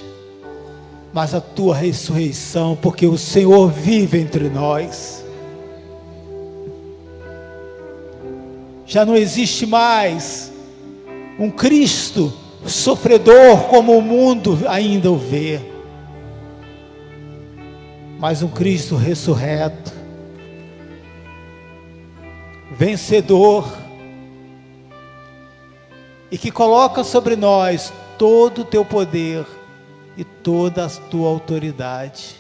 mas a tua ressurreição, porque o Senhor vive entre nós. Já não existe mais um Cristo sofredor como o mundo ainda o vê, mas um Cristo ressurreto, vencedor, e que coloca sobre nós todo o teu poder e toda a tua autoridade.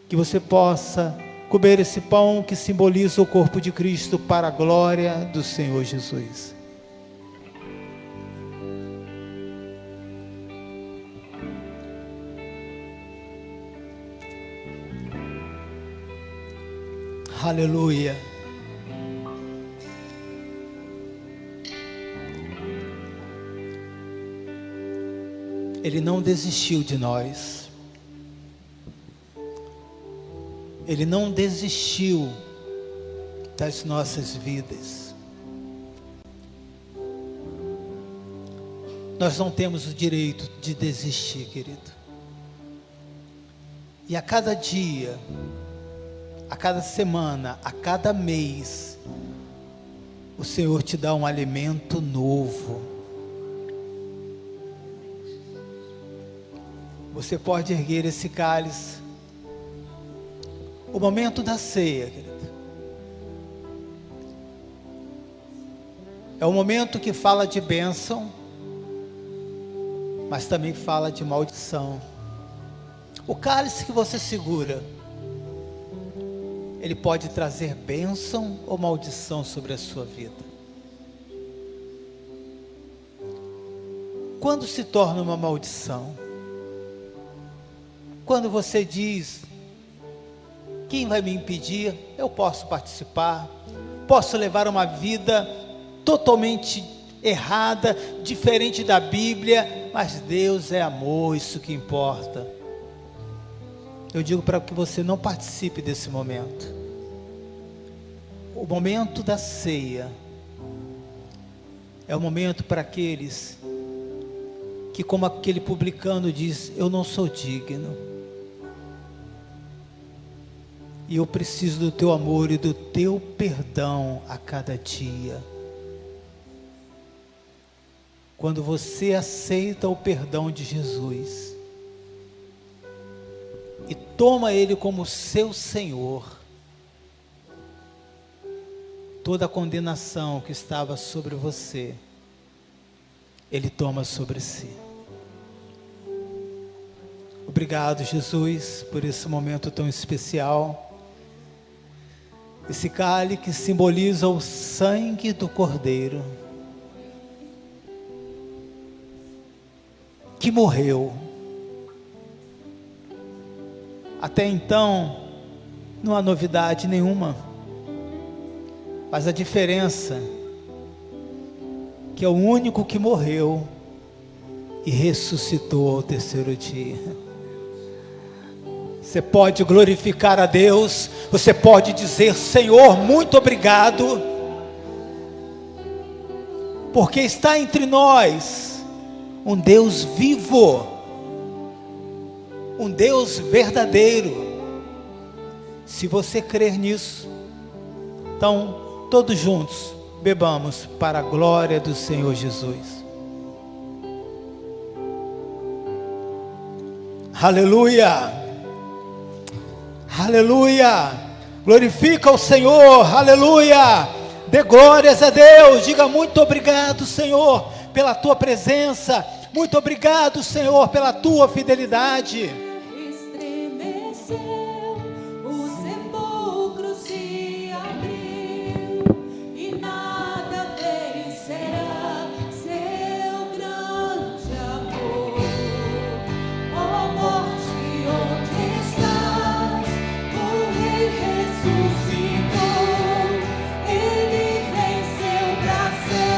Que você possa comer esse pão que simboliza o corpo de Cristo para a glória do Senhor Jesus. Aleluia. Ele não desistiu de nós. Ele não desistiu das nossas vidas. Nós não temos o direito de desistir, querido. E a cada dia, a cada semana, a cada mês, o Senhor te dá um alimento novo. Você pode erguer esse cálice. O momento da ceia, querido, é um momento que fala de bênção, mas também fala de maldição. O cálice que você segura, ele pode trazer bênção ou maldição sobre a sua vida. Quando se torna uma maldição? Quando você diz: quem vai me impedir? Eu posso participar, posso levar uma vida totalmente errada, diferente da Bíblia, mas Deus é amor, isso que importa. Eu digo para que você não participe desse momento. O momento da ceia é o momento para aqueles que, como aquele publicano diz: eu não sou digno, e eu preciso do teu amor e do teu perdão a cada dia. Quando você aceita o perdão de Jesus e toma Ele como seu Senhor, toda a condenação que estava sobre você, Ele toma sobre si. Obrigado, Jesus, por esse momento tão especial. Esse cálice que simboliza o sangue do Cordeiro, que morreu. Até então, não há novidade nenhuma, mas a diferença que é o único que morreu e ressuscitou ao terceiro dia. Você pode glorificar a Deus, você pode dizer: Senhor, muito obrigado, porque está entre nós um Deus vivo, um Deus verdadeiro. Se você crer nisso, então todos juntos bebamos para a glória do Senhor Jesus. Aleluia, aleluia, glorifica o Senhor, aleluia, dê glórias a Deus, diga: muito obrigado, Senhor, pela tua presença. Muito obrigado, Senhor, pela tua fidelidade.
Estremeceu, o sepulcro se abriu e nada vencerá seu grande amor. Ó morte, onde estás? O Rei ressuscitou, ele venceu para sempre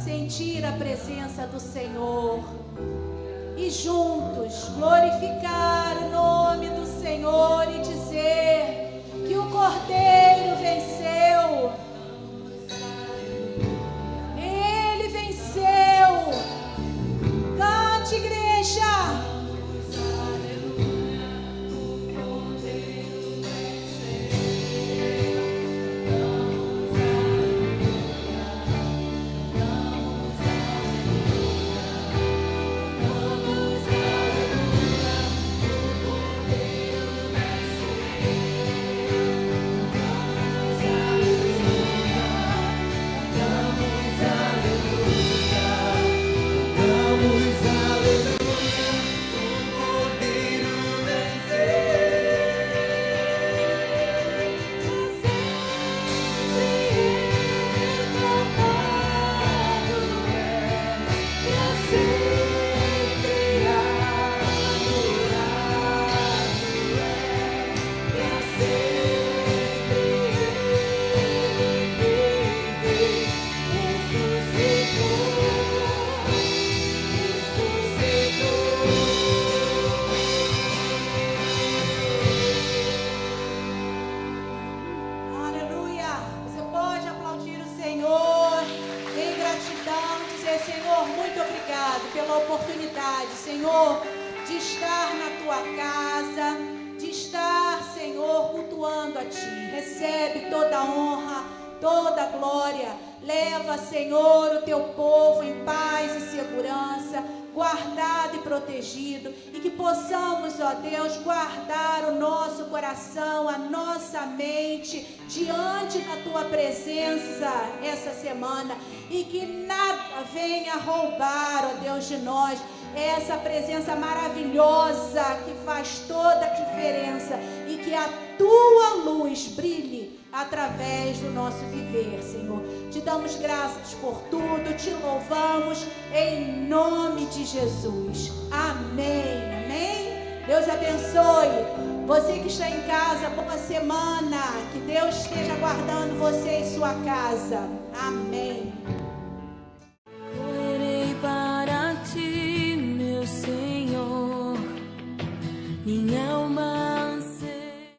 sentir a presença do Senhor e juntos glorificar o nome do Senhor e dizer que o Cordeiro venceu. Ele venceu. Cante, igreja. Pela oportunidade, Senhor, de estar na tua casa, de estar, Senhor, cultuando a ti. Recebe toda a honra, toda a glória. Leva, Senhor, o teu povo em paz e segurança, guardado e protegido, e que possamos, ó Deus, guardar o nosso coração, a nossa mente diante da tua presença essa semana, e que nada venha roubar, ó Deus, de nós é essa presença maravilhosa que faz toda a diferença e que a tua luz brilhe através do nosso viver, Senhor. Te damos graças por tudo, te louvamos em nome de Jesus. Amém, amém. Deus abençoe. Você que está em casa, boa semana. Que Deus esteja guardando você em sua casa. Amém.